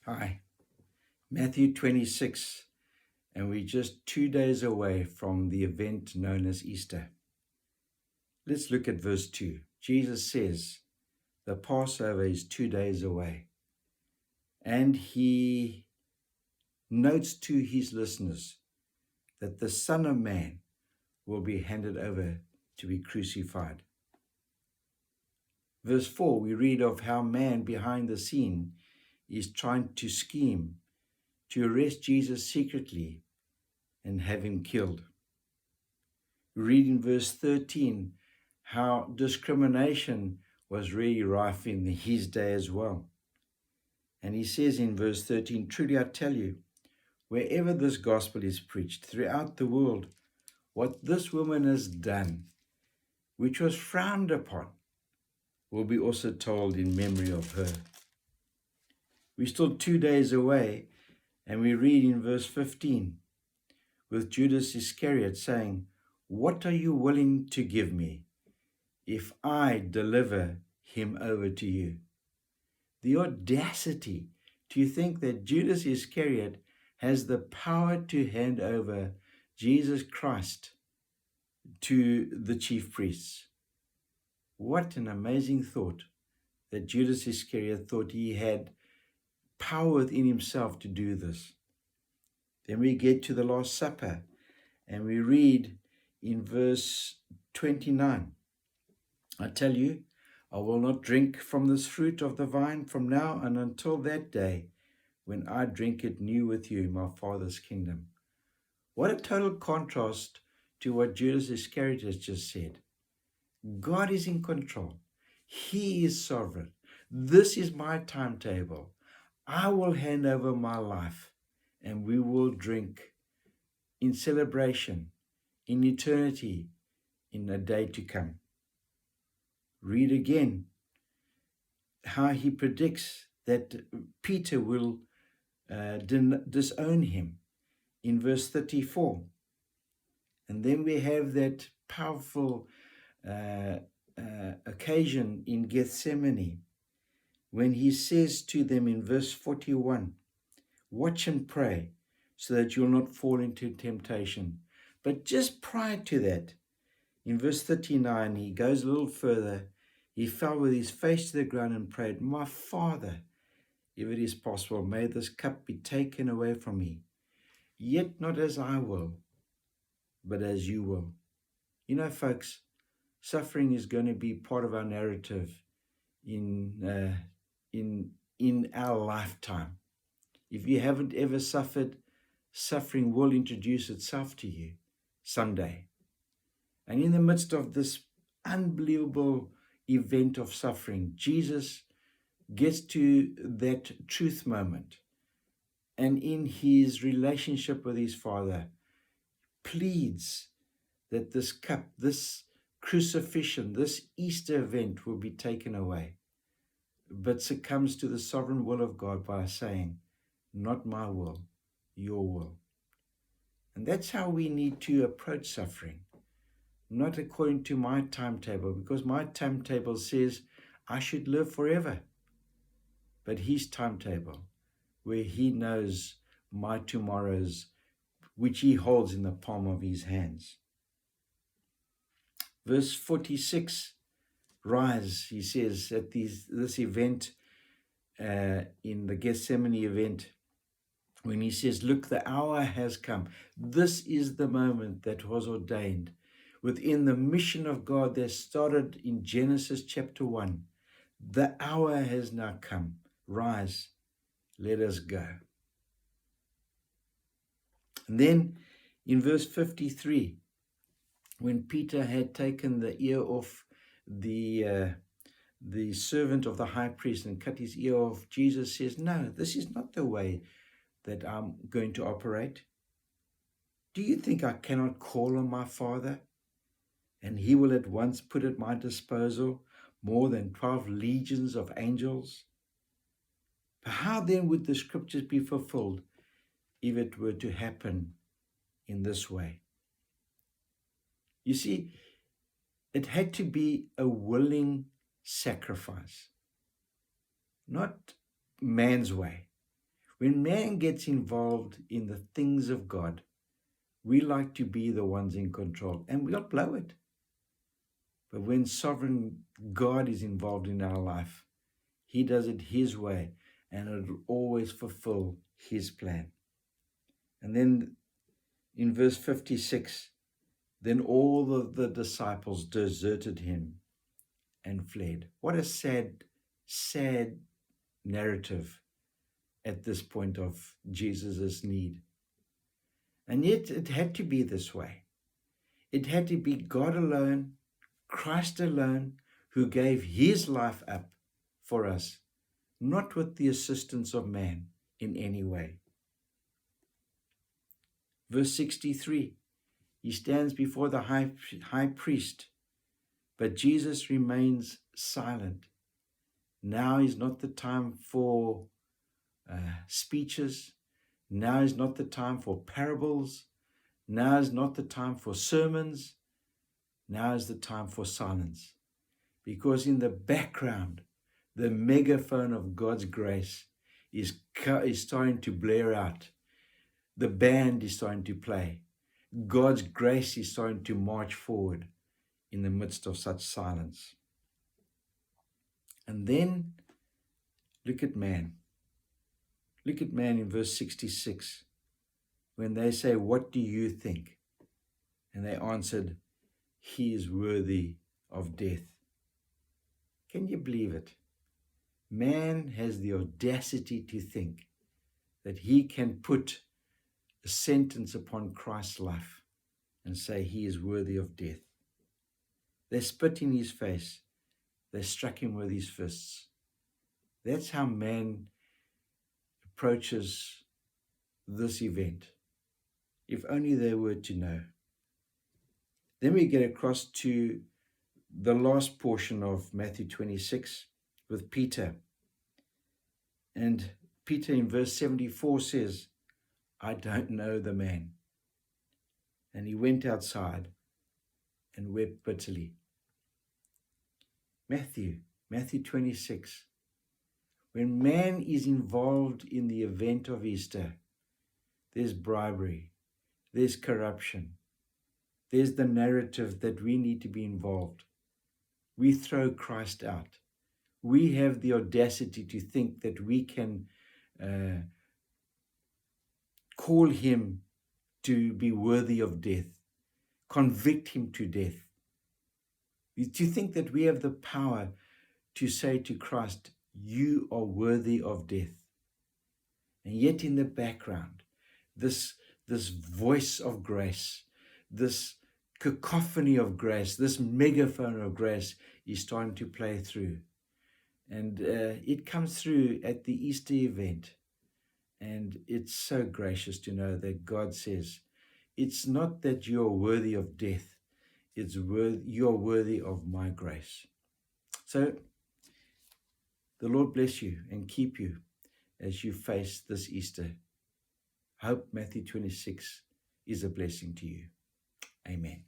Hi, Matthew 26, and we're just 2 days away from the event known as Easter. Let's look at verse 2. Jesus says the Passover is 2 days away, and he notes to his listeners that the Son of Man will be handed over to be crucified. Verse 4, we read of how man behind the scene is trying to scheme to arrest Jesus secretly and have him killed. We read in verse 13 how discrimination was really rife in his day as well. And he says in verse 13, "Truly I tell you, wherever this gospel is preached throughout the world, what this woman has done, which was frowned upon, will be also told in memory of her." We're still 2 days away, and we read in verse 15 with Judas Iscariot saying, "What are you willing to give me if I deliver him over to you?" The audacity to think that Judas Iscariot has the power to hand over Jesus Christ to the chief priests. What an amazing thought that Judas Iscariot thought he had power within himself to do this. Then we get to the Last Supper, and we read in verse 29, "I tell you, I will not drink from this fruit of the vine from now and until that day when I drink it new with you in my Father's kingdom." What a total contrast to what Judas Iscariot has just said. God is in control. He is sovereign. This is my timetable. I will hand over my life, and we will drink in celebration, in eternity, in a day to come. Read again how he predicts that Peter will disown him in verse 34. And then we have that powerful occasion in Gethsemane when he says to them in verse 41, "Watch and pray so that you'll not fall into temptation." But just prior to that, in verse 39, he goes a little further. He fell with his face to the ground and prayed, "My Father, if it is possible, may this cup be taken away from me. Yet not as I will, but as you will." You know, folks, suffering is going to be part of our narrative in our lifetime. If you haven't ever suffered, suffering will introduce itself to you someday. And in the midst of this unbelievable event of suffering, Jesus gets to that truth moment, and in his relationship with his Father, pleads that this cup, this crucifixion, this Easter event will be taken away, but succumbs to the sovereign will of God by saying, "Not my will, your will." And that's how we need to approach suffering. Not according to my timetable, because my timetable says I should live forever, but his timetable, where he knows my tomorrows, which he holds in the palm of his hands. Verse 46, "Rise," he says, at this event, in the Gethsemane event, when he says, "Look, the hour has come." This is the moment that was ordained within the mission of God that started in Genesis chapter 1. The hour has now come. Rise, let us go. And then in verse 53, when Peter had taken the ear off the servant of the high priest and cut his ear off, Jesus says, "No, this is not the way that I'm going to operate. Do you think I cannot call on my Father, and he will at once put at my disposal more than 12 legions of angels? But how then would the scriptures be fulfilled if it were to happen in this way?" You see, it had to be a willing sacrifice, not man's way. When man gets involved in the things of God, we like to be the ones in control, and we'll blow it. But when sovereign God is involved in our life, he does it his way, and it'll always fulfill his plan. And then in verse 56, then all of the disciples deserted him and fled. What a sad, sad narrative at this point of Jesus' need. And yet it had to be this way. It had to be God alone, Christ alone, who gave his life up for us, not with the assistance of man in any way. Verse 63, he stands before the high priest, but Jesus remains silent. Now is not the time for speeches. Now is not the time for parables. Now is not the time for sermons. Now is the time for silence. Because in the background, the megaphone of God's grace is starting to blare out. The band is starting to play. God's grace is starting to march forward in the midst of such silence. And then look at man. Look at man in verse 66. When they say, "What do you think?" And they answered, "He is worthy of death." Can you believe it? Man has the audacity to think that he can put a sentence upon Christ's life and say he is worthy of death. They spit in his face. They struck him with his fists. That's how man approaches this event. If only they were to know. Then we get across to the last portion of Matthew 26 with Peter. And Peter in verse 74 says, "I don't know the man." And he went outside and wept bitterly. Matthew 26. When man is involved in the event of Easter, there's bribery, there's corruption, there's the narrative that we need to be involved. We throw Christ out. We have the audacity to think that we can call him to be worthy of death, convict him to death. To think that we have the power to say to Christ, "You are worthy of death." And yet in the background, this voice of grace, this cacophony of grace, this megaphone of grace is starting to play through. And it comes through at the Easter event. And it's so gracious to know that God says, it's not that you're worthy of death, it's you're worthy of my grace. So the Lord bless you and keep you as you face this Easter. I hope Matthew 26 is a blessing to you. Amen.